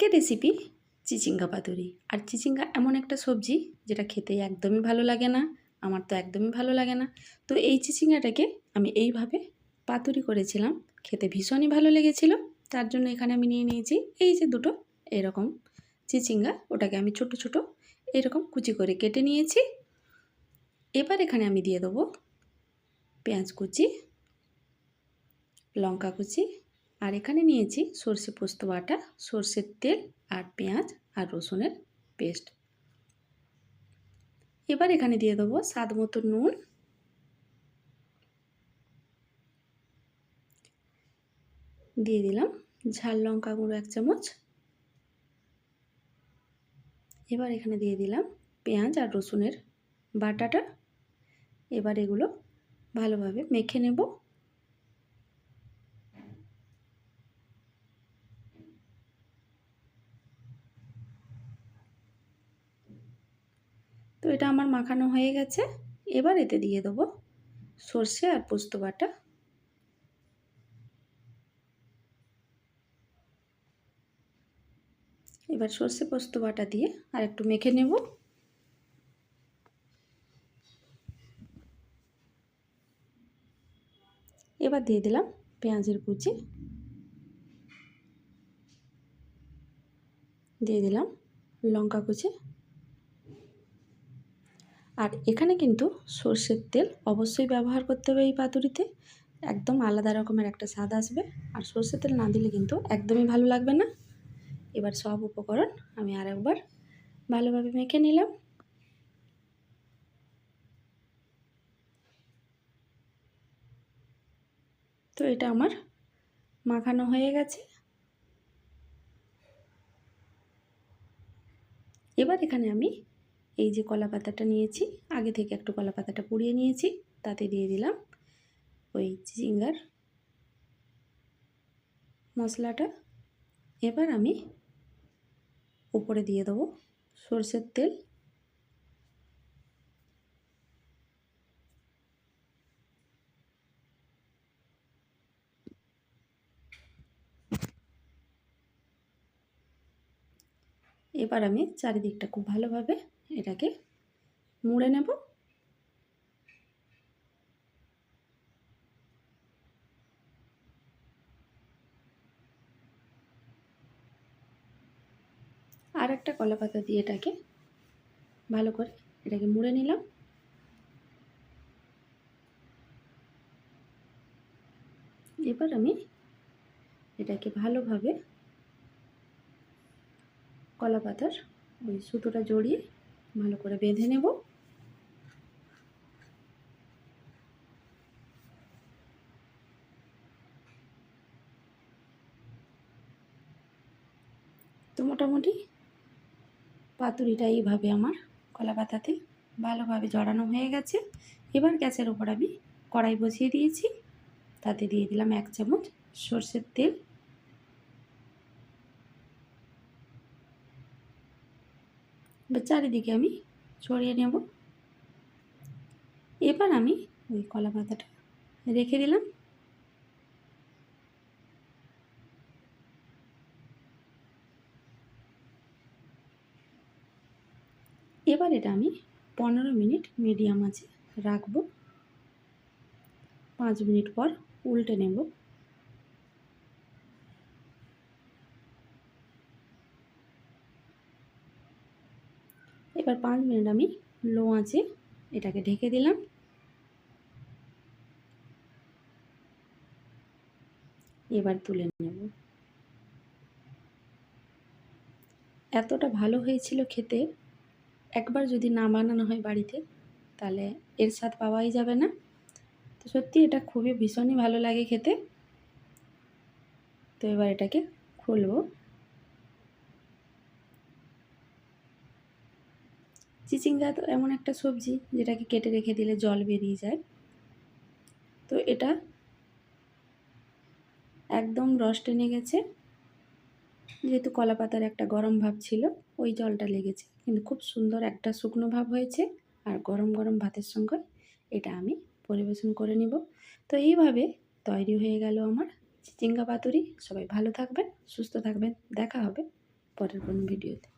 আজকের রেসিপি চিচিঙ্গা পাতুরি। আর চিচিঙ্গা এমন একটা সবজি যেটা খেতে একদমই ভালো লাগে না, আমার তো একদমই ভালো লাগে না। তো এই চিচিঙ্গাটাকে আমি এইভাবে পাতুরি করেছিলাম, খেতে ভীষণই ভালো লেগেছিল। তার জন্য এখানে আমি নিয়ে নিয়েছি এই যে দুটো এরকম চিচিঙ্গা, ওটাকে আমি ছোট ছোট এরকম কুচি করে কেটে নিয়েছি। এবার এখানে আমি দিয়ে দেবো পেঁয়াজ কুচি, লঙ্কা কুচি, আর এখানে নিয়েছি সর্ষে পোস্ত বাটা, সর্ষের তেল, আর পেঁয়াজ আর রসুনের পেস্ট। এবার এখানে দিয়ে দেবো স্বাদ মতো নুন, দিয়ে দিলাম ঝাল লঙ্কা গুঁড়ো 1 চামচ। এবার এখানে দিয়ে দিলাম পেঁয়াজ আর রসুনের বাটাটা। এবার এগুলো ভালোভাবে মেখে নেব। তো এটা আমার মাখানো হয়ে গেছে। এবার এতে দিয়ে দেবো সর্ষে আর পোস্ত বাটা। এবার সর্ষে পোস্ত বাটা দিয়ে আর একটু মেখে নেব। এবার দিয়ে দিলাম পেঁয়াজের কুচি, দিয়ে দিলাম লঙ্কা কুচি। আর এখানে কিন্তু সর্ষের তেল অবশ্যই ব্যবহার করতে হবে এই পাতুরিতে, একদম আলাদা রকমের একটা স্বাদ আসবে। আর সর্ষের তেল না দিলে কিন্তু একদমই ভালো লাগবে না। এবার সব উপকরণ আমি আরেকবার ভালোভাবে মেখে নিলাম। তো এটা আমার মাখানো হয়ে গেছে। এবার এখানে আমি এই যে কলা পাতাটা নিয়েছি, আগে থেকে একটু কলা পাতাটা পুড়িয়ে নিয়েছি, তাতে দিয়ে দিলাম ওই চিচিঙ্গার মশলাটা। এবার আমি উপরে দিয়ে দেবো সর্ষের তেল। এবার আমি চারিদিকটা খুব ভালোভাবে এটাকে মুড়ে নেব। আর একটা কলা পাতা দিয়ে এটাকে ভালো করে এটাকে মুড়ে নিলাম। এবার আমি এটাকে ভালোভাবে কলা পাতার ওই সুতোটা জড়িয়ে ভালো করে বেঁধে নেব। তো মোটামুটি পাতুরিটা এইভাবে আমার কলা পাতাতে ভালোভাবে জড়ানো হয়ে গেছে। এবার গ্যাসের ওপর আমি কড়াই বসিয়ে দিয়েছি, তাতে দিয়ে দিলাম 1 চামচ সর্ষের তেল। এবার চারিদিকে আমি ছড়িয়ে নেব। এবার আমি ওই কলা পাতাটা রেখে দিলাম। এবার এটা আমি 15 মিনিট মিডিয়াম আঁচে রাখবো। 5 মিনিট পর উল্টে নেব। এবার 5 মিনিট আমি লো আঁচে এটাকে ঢেকে দিলাম। এবার তুলে নেব। এতটা ভালো হয়েছিল খেতে, একবার যদি না বানানো হয় বাড়িতে তাহলে এর স্বাদ পাওয়াই যাবে না। তো সত্যি এটা খুবই ভীষণই ভালো লাগে খেতে। তো এবার এটাকে খুলবো। চিচিঙ্গা তো এমন একটা সবজি যেটাকে কেটে রেখে দিলে জল বেরিয়ে যায়। তো এটা একদম রস টেনে গেছে, যেহেতু কলা পাতার একটা গরম ভাব ছিল ওই জলটা লেগেছে, কিন্তু খুব সুন্দর একটা শুকনো ভাব হয়েছে। আর গরম গরম ভাতের সঙ্গে এটা আমি পরিবেশন করে নিব। তো এইভাবে তৈরি হয়ে গেল আমার চিচিঙ্গা পাতুরি। সবাই ভালো থাকবেন, সুস্থ থাকবেন, দেখা হবে পরের কোনো ভিডিওতে।